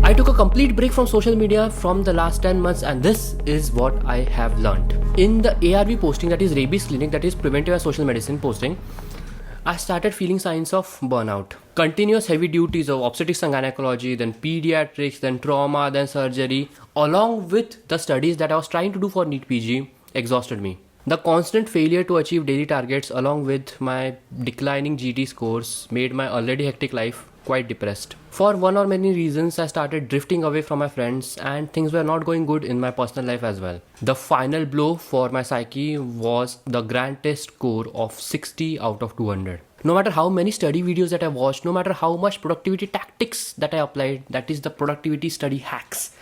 I took a complete break from social media from the last 10 months, and this is what I have learned. In the ARV posting, that is rabies clinic, that is preventive and social medicine posting, I started feeling signs of burnout. Continuous heavy duties of obstetrics and gynecology, then pediatrics, then trauma, then surgery, along with the studies that I was trying to do for NEET PG, exhausted me. The constant failure to achieve daily targets along with my declining GT scores made my already hectic life quite depressed. For one or many reasons, I started drifting away from my friends and things were not going good in my personal life as well. The final blow for my psyche was the grand test score of 60 out of 200. No matter how many study videos that I watched, no matter how much productivity tactics that I applied, that is the productivity study hacks,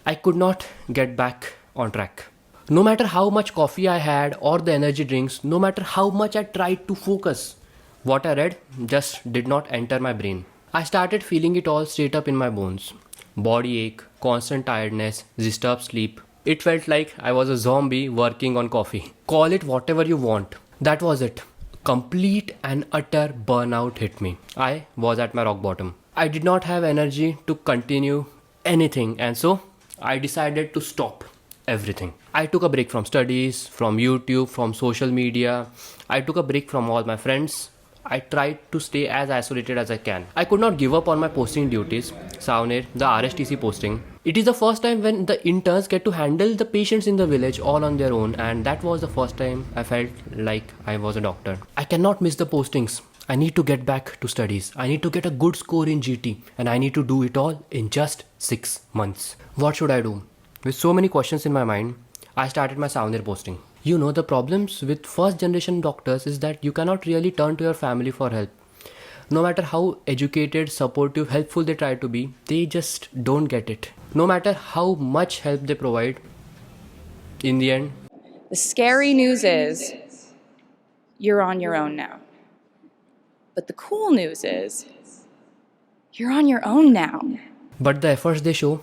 I could not get back on track. No matter how much coffee I had or the energy drinks, no matter how much I tried to focus, what I read just did not enter my brain. I started feeling it all straight up in my bones. Body ache, constant tiredness, disturbed sleep. It felt like I was a zombie working on coffee. Call it whatever you want. That was it. Complete and utter burnout hit me. I was at my rock bottom. I did not have energy to continue anything, and so I decided to stop everything. I took a break from studies, from YouTube, from social media. I took a break from all my friends. I tried to stay as isolated as I can. I could not give up on my posting duties. Saunir, the RSTC posting. It is the first time when the interns get to handle the patients in the village all on their own, and that was the first time I felt like I was a doctor. I cannot miss the postings. I need to get back to studies. I need to get a good score in GT, and I need to do it all in just 6 months. What should I do? With so many questions in my mind, I started my Saunir posting. You know, the problems with first generation doctors is that you cannot really turn to your family for help. No matter how educated, supportive, helpful they try to be, they just don't get it. No matter how much help they provide, in the end, the scary news is you're on your own now. But the cool news is you're on your own now. But the efforts they show,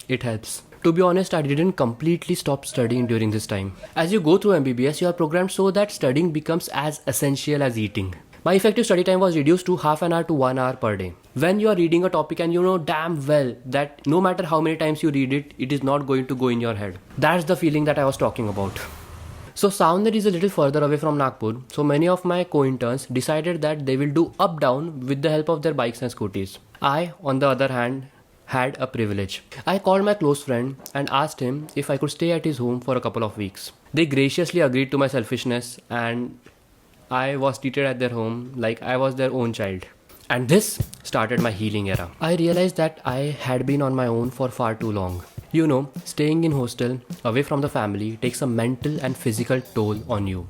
it helps. To be honest, I didn't completely stop studying during this time. As you go through MBBS, you are programmed so that studying becomes as essential as eating. My effective study time was reduced to half an hour to 1 hour per day. When you are reading a topic and you know damn well that no matter how many times you read it, it is not going to go in your head. That's the feeling that I was talking about. So Saunir is a little further away from Nagpur, so many of my co-interns decided that they will do up-down with the help of their bikes and scooters. I, on the other hand, had a privilege. I called my close friend and asked him if I could stay at his home for a couple of weeks. They graciously agreed to my selfishness, and I was treated at their home like I was their own child. And this started my healing era. I realized that I had been on my own for far too long. You know, staying in hostel, away from the family, takes a mental and physical toll on you.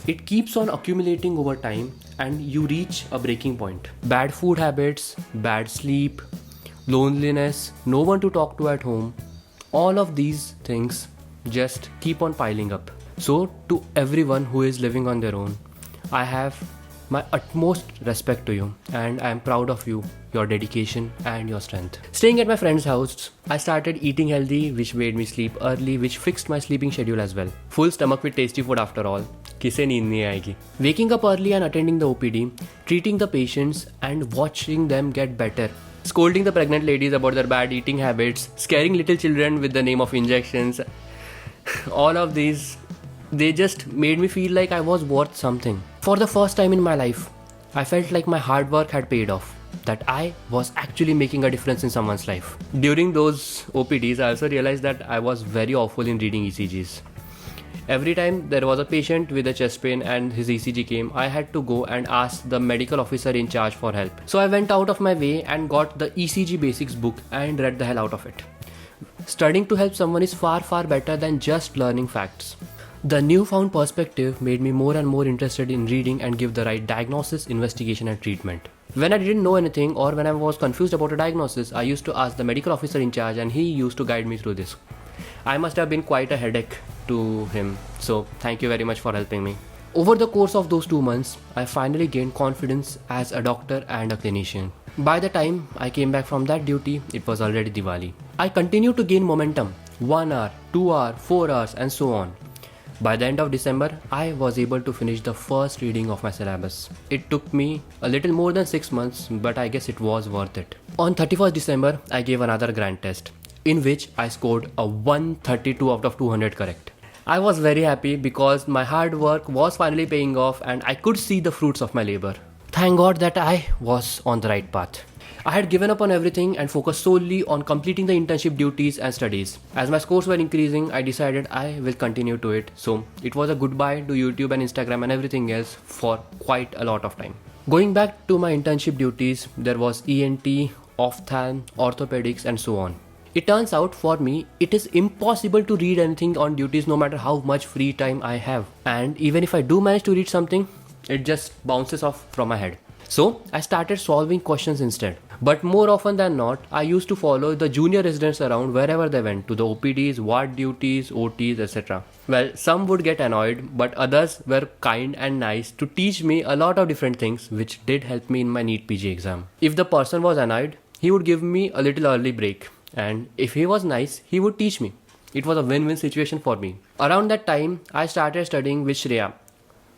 It keeps on accumulating over time and you reach a breaking point. Bad food habits, bad sleep, loneliness, no one to talk to at home, all of these things just keep on piling up. So to everyone who is living on their own, I have my utmost respect to you and I am proud of you, your dedication and your strength. Staying at my friend's house, I started eating healthy, which made me sleep early, which fixed my sleeping schedule as well. Full stomach with tasty food after all. किसे नींद नहीं आएगी. Waking up early and attending the OPD, treating the patients and watching them get better. Scolding the pregnant ladies about their bad eating habits, scaring little children with the name of injections. All of these, they just made me feel like I was worth something. For the first time in my life, I felt like my hard work had paid off, that I was actually making a difference in someone's life. During those OPDs, I also realized that I was very awful in reading ECGs. Every time there was a patient with a chest pain and his ECG came, I had to go and ask the medical officer in charge for help. So I went out of my way and got the ECG basics book and read the hell out of it. Studying to help someone is far better than just learning facts. The newfound perspective made me more and more interested in reading and give the right diagnosis, investigation and treatment. When I didn't know anything or when I was confused about a diagnosis, I used to ask the medical officer in charge and he used to guide me through this. I must have been quite a headache to him, so thank you very much for helping me. Over the course of those 2 months, I finally gained confidence as a doctor and a clinician. By the time I came back from that duty, it was already Diwali. I continued to gain momentum, 1 hour, 2 hour, 4 hours and so on. By the end of December, I was able to finish the first reading of my syllabus. It took me a little more than 6 months, but I guess it was worth it. On 31st December, I gave another grand test, in which I scored a 132 out of 200 correct. I was very happy because my hard work was finally paying off and I could see the fruits of my labor. Thank God that I was on the right path. I had given up on everything and focused solely on completing the internship duties and studies. As my scores were increasing, I decided I will continue to it. So it was a goodbye to YouTube and Instagram and everything else for quite a lot of time. Going back to my internship duties, there was ENT, ophthalm, orthopedics and so on. It turns out for me, it is impossible to read anything on duties no matter how much free time I have. And even if I do manage to read something, it just bounces off from my head. So I started solving questions instead. But more often than not, I used to follow the junior residents around wherever they went, to the OPDs, ward duties, OTs, etc. Well, some would get annoyed, but others were kind and nice to teach me a lot of different things, which did help me in my NEET PG exam. If the person was annoyed, he would give me a little early break. And if he was nice, he would teach me. It was a win-win situation for me. Around that time, I started studying with Shreya,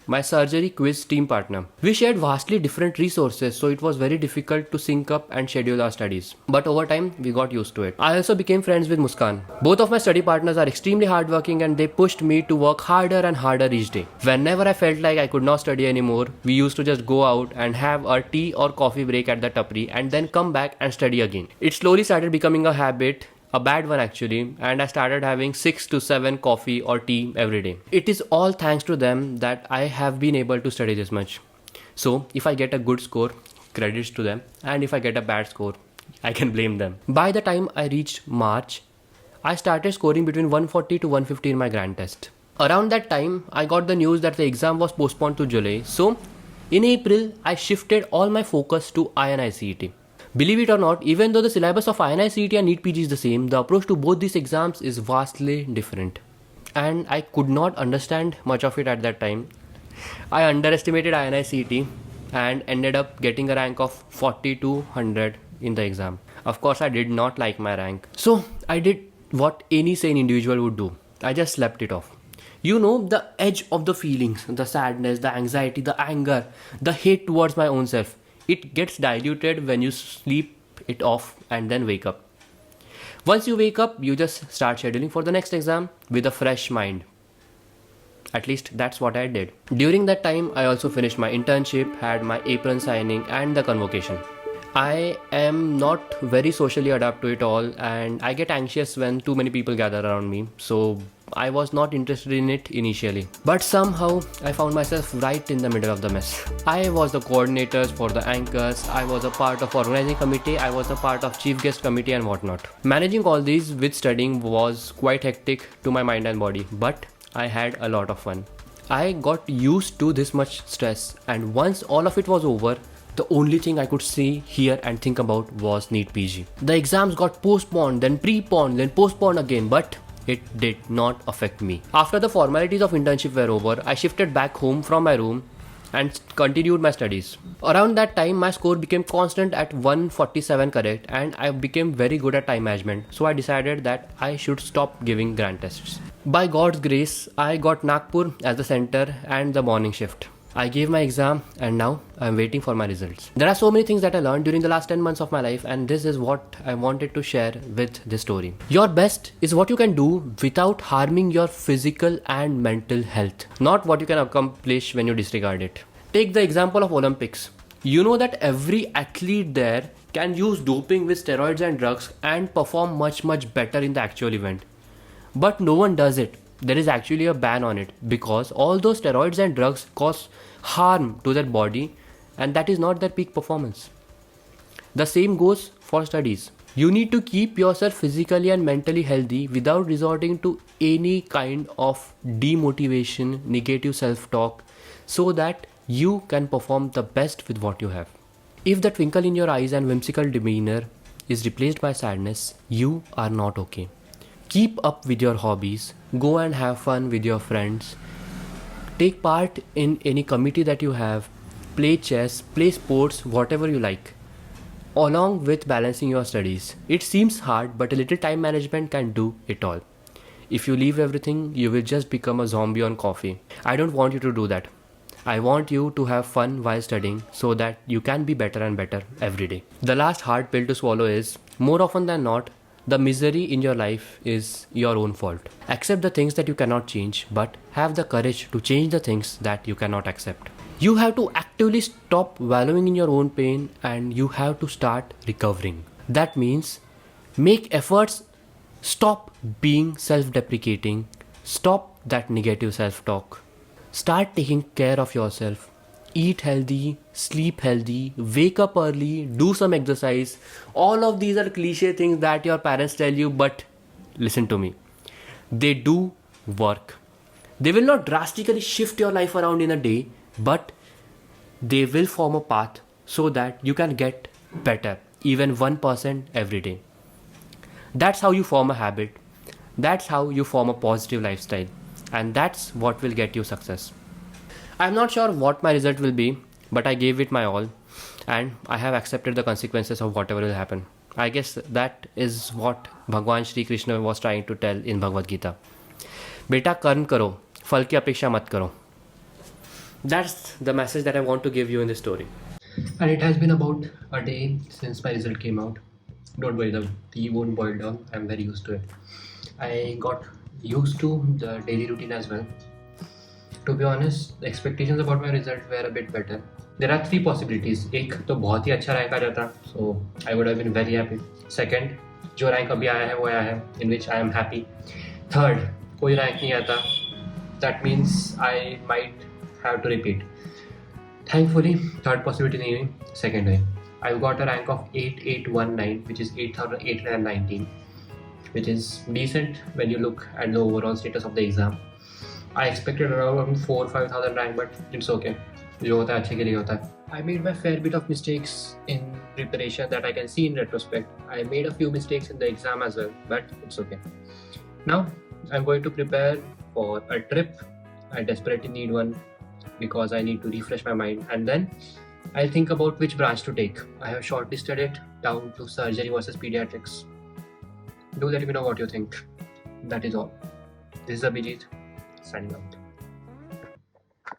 my surgery quiz team partner. We shared vastly different resources, so it was very difficult to sync up and schedule our studies. But over time, we got used to it. I also became friends with Muskan. Both of my study partners are extremely hardworking and they pushed me to work harder and harder each day. Whenever I felt like I could not study anymore, we used to just go out and have a tea or coffee break at the tapri and then come back and study again. It slowly started becoming a habit. A bad one actually, and I started having 6 to 7 coffee or tea every day. It is all thanks to them that I have been able to study this much. So if I get a good score, credits to them, and if I get a bad score, I can blame them. By the time I reached March, I started scoring between 140 to 150 in my grand test. Around that time, I got the news that the exam was postponed to July. So in April, I shifted all my focus to INI-CET. Believe it or not, even though the syllabus of INI-CET and NEET PG is the same, the approach to both these exams is vastly different. And I could not understand much of it at that time. I underestimated INI-CET and ended up getting a rank of 40 to 100 in the exam. Of course, I did not like my rank. So I did what any sane individual would do. I just slept it off. You know, the edge of the feelings, the sadness, the anxiety, the anger, the hate towards my own self. It gets diluted when you sleep it off and then wake up. Once you wake up, you just start scheduling for the next exam with a fresh mind. At least that's what I did. During that time, I also finished my internship, had my apron signing and the convocation. I am not very socially adapt to it all and I get anxious when too many people gather around me. So I was not interested in it initially. But somehow I found myself right in the middle of the mess. I was the coordinators for the anchors, I was a part of organizing committee, I was a part of chief guest committee and whatnot. Managing all these with studying was quite hectic to my mind and body, but I had a lot of fun. I got used to this much stress and once all of it was over, the only thing I could see, hear and think about was NEET PG. The exams got postponed, then preponed, then postponed again, but it did not affect me. After the formalities of internship were over, I shifted back home from my room and continued my studies. Around that time, my score became constant at 147 correct and I became very good at time management. So I decided that I should stop giving grand tests. By God's grace, I got Nagpur as the center and the morning shift. I gave my exam and now I'm waiting for my results. There are so many things that I learned during the last 10 months of my life and this is what I wanted to share with this story. Your best is what you can do without harming your physical and mental health, not what you can accomplish when you disregard it. Take the example of Olympics. You know that every athlete there can use doping with steroids and drugs and perform much better in the actual event. But no one does it. There is actually a ban on it because all those steroids and drugs cause harm to their body and that is not their peak performance. The same goes for studies. You need to keep yourself physically and mentally healthy without resorting to any kind of demotivation, negative self-talk so that you can perform the best with what you have. If the twinkle in your eyes and whimsical demeanor is replaced by sadness, you are not okay. Keep up with your hobbies, go and have fun with your friends, take part in any committee that you have, play chess, play sports, whatever you like, along with balancing your studies. It seems hard, but a little time management can do it all. If you leave everything, you will just become a zombie on coffee. I don't want you to do that. I want you to have fun while studying so that you can be better and better every day. The last hard pill to swallow is, more often than not, the misery in your life is your own fault. Accept the things that you cannot change, but have the courage to change the things that you cannot accept. You have to actively stop wallowing in your own pain and you have to start recovering. That means make efforts, stop being self deprecating, stop that negative self talk. Start taking care of yourself. Eat healthy, sleep healthy, wake up early, do some exercise. All of these are cliche things that your parents tell you, but listen to me. They do work. They will not drastically shift your life around in a day, but they will form a path so that you can get better, even 1% every day. That's how you form a habit. That's how you form a positive lifestyle. And that's what will get you success. I'm not sure what my result will be, but I gave it my all and I have accepted the consequences of whatever will happen. I guess that is what Bhagwan Shri Krishna was trying to tell in Bhagavad Gita. Beta कर्म करो, फल की अपेक्षा मत करो. That's the message that I want to give you in this story. And it has been about a day since my result came out. Don't worry, the tea won't boil down. I'm very used to it. I got used to the daily routine as well. To be honest, the expectations about my result were a bit better. There are three possibilities. एक तो बहुत ही अच्छा rank आ जाता, so I would have been very happy. Second, जो rank अभी आया है वो आया है, in which I am happy. Third, कोई रैंक नहीं आता. That means I might have to repeat. Thankfully, third possibility नहीं हुई. Second हुई. I got a rank of 8819, which is 8,819, which is decent when you look at the overall status of the exam. I expected around 4,000-5,000 rank, but it's okay. जो होता है अच्छे के लिए होता है. I made my fair bit of mistakes in preparation that I can see in retrospect. I made a few mistakes in the exam as well, but it's okay. Now I'm going to prepare for a trip. I desperately need one because I need to refresh my mind, and then I'll think about which branch to take. I have shortlisted it down to surgery versus pediatrics. Do let me know what you think. That is all. This is Abhijit, signing out.